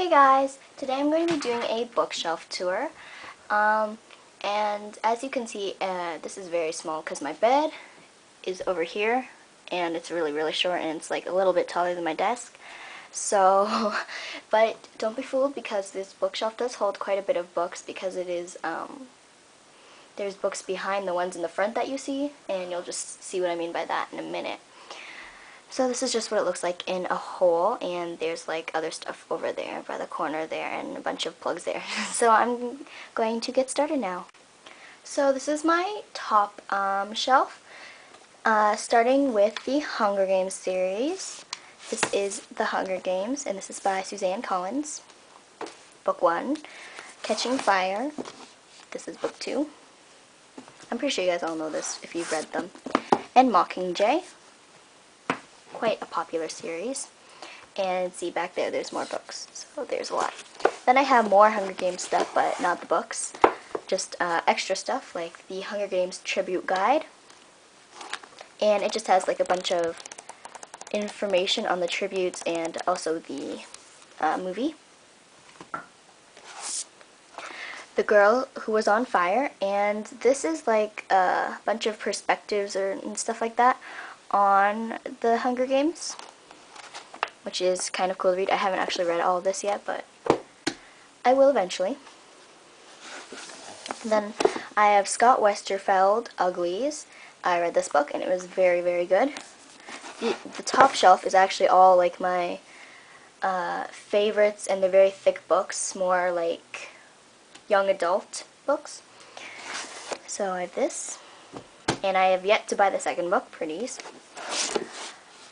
Hey guys, today I'm going to be doing a bookshelf tour, and as you can see, this is very small because my bed is over here, and it's really short, and it's like a little bit taller than my desk, so, but don't be fooled because this bookshelf does hold quite a bit of books because it is, there's books behind the ones in the front that you see, and you'll just see what I mean by that in a minute. So this is just what it looks like in a whole, and there's like other stuff over there by the corner there and a bunch of plugs there. So I'm going to get started now. So this is my top shelf, starting with the Hunger Games series. This is The Hunger Games, and this is by Suzanne Collins. Book 1, Catching Fire. This is book 2. I'm pretty sure you guys all know this if you've read them. And Mockingjay. Quite a popular series. And see back there's more books, so there's a lot. Then I have more Hunger Games stuff, but not the books, just extra stuff like the Hunger Games Tribute Guide, and it just has like a bunch of information on the tributes and also the movie. The Girl Who Was on Fire, and this is like a bunch of perspectives and stuff like that on the Hunger Games, which is kind of cool to read. I haven't actually read all of this yet, but I will eventually. Then I have Scott Westerfeld, Uglies. I read this book, and it was very good. The top shelf is actually all like my favorites, and they're very thick books, more like young adult books. So I have this, and I have yet to buy the second book, Pretties.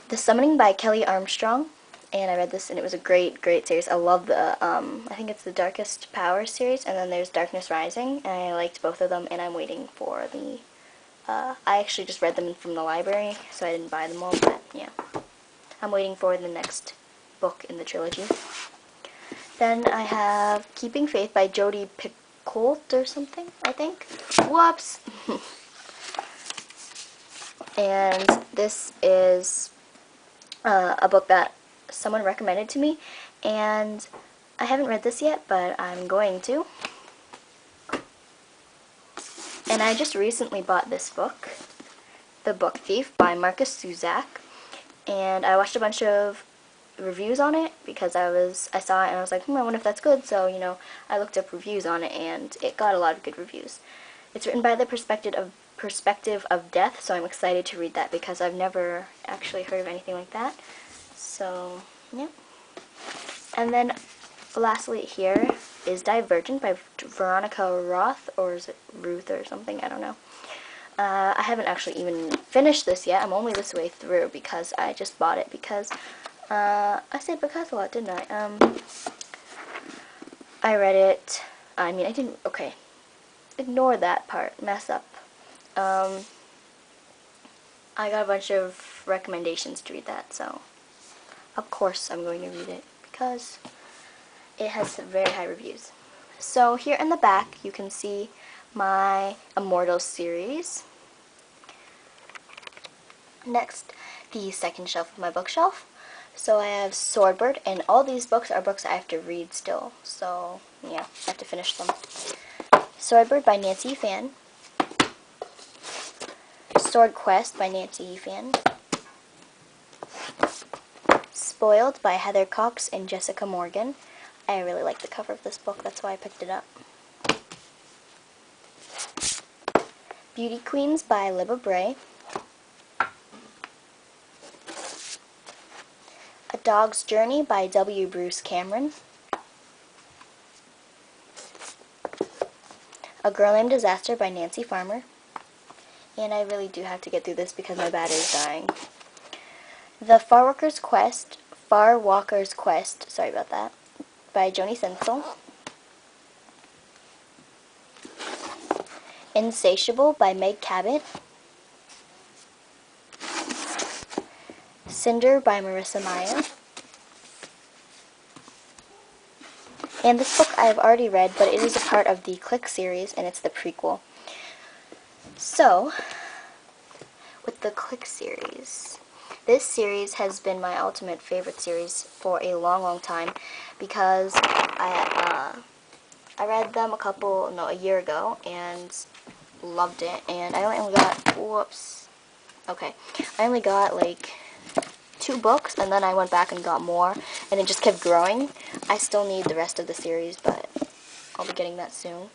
The Summoning by Kelly Armstrong, and I read this, and it was a great series. I love the, I think it's the Darkest Power series, and then there's Darkness Rising, and I liked both of them, and I'm waiting for the, I actually just read them from the library, so I didn't buy them all, but yeah. I'm waiting for the next book in the trilogy. Then I have Keeping Faith by Jodi Picoult or something, I think. Whoops! And this is a book that someone recommended to me, and I haven't read this yet, but I'm going to. And I just recently bought this book, The Book Thief by Marcus Zusak, and I watched a bunch of reviews on it because I saw it and I was like, I wonder if that's good, so, you know, I looked up reviews on it, and it got a lot of good reviews. It's written by the perspective of death, so I'm excited to read that because I've never actually heard of anything like that. So, yeah. And then, lastly here is Divergent by Veronica Roth, or is it Ruth or something? I don't know. I haven't actually even finished this yet. I'm only this way through because I just bought it because, I said because a lot, didn't I? I read it, I mean, I didn't, okay. Ignore that part, mess up. I got a bunch of recommendations to read that, so of course I'm going to read it because it has very high reviews. So here in the back you can see my Immortals series. Next, the second shelf of my bookshelf. So I have Swordbird, and all these books are books I have to read still, so yeah, I have to finish them. Swordbird by Nancy Fan. Sword Quest by Nancy Fan. Spoiled by Heather Cox and Jessica Morgan. I really like the cover of this book, that's why I picked it up. Beauty Queens by Libba Bray. A Dog's Journey by W. Bruce Cameron. A Girl Named Disaster by Nancy Farmer. And I really do have to get through this because my battery is dying. The Far Walker's Quest, sorry about that, by Joni Sensel. Insatiable by Meg Cabot. Cinder by Marissa Meyer. And this book I have already read, but it is a part of the Click series, and it's the prequel. So, with the Click series, This series has been my ultimate favorite series for a long, long time because I read them a year ago and loved it. And I only got, I only got like 2 books, and then I went back and got more, and it just kept growing. I still need the rest of the series, but I'll be getting that soon.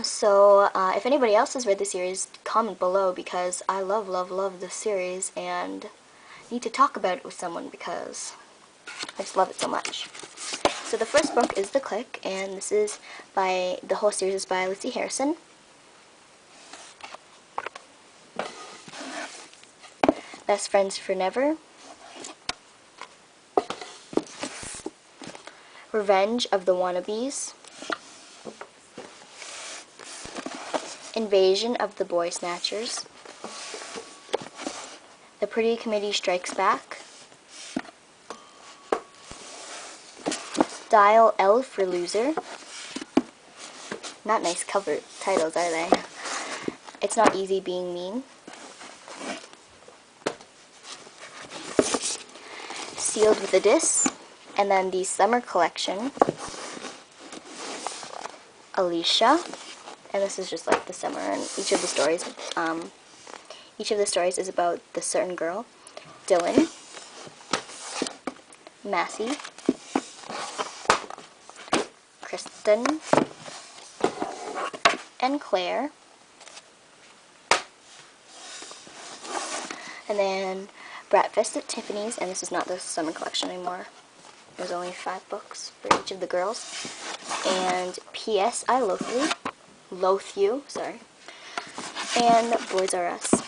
So, if anybody else has read the series, comment below, because I love, love, love this series, and need to talk about it with someone because I just love it so much. So the first book is The Click, and the whole series is by Lucy Harrison. Best Friends for Never. Revenge of the Wannabes. Invasion of the Boy Snatchers. The Pretty Committee Strikes Back. Dial L for Loser. Not nice cover titles, are they? It's Not Easy Being Mean. Sealed with a Diss. And then the summer collection, Alicia. And this is just like the summer, and each of the stories is about the certain girl. Dylan, Massey, Kristen, and Claire. And then Bratfest at Tiffany's, and this is not the summer collection anymore. There's only 5 books for each of the girls. And P.S. I Loathe You, sorry. And Boys R Us.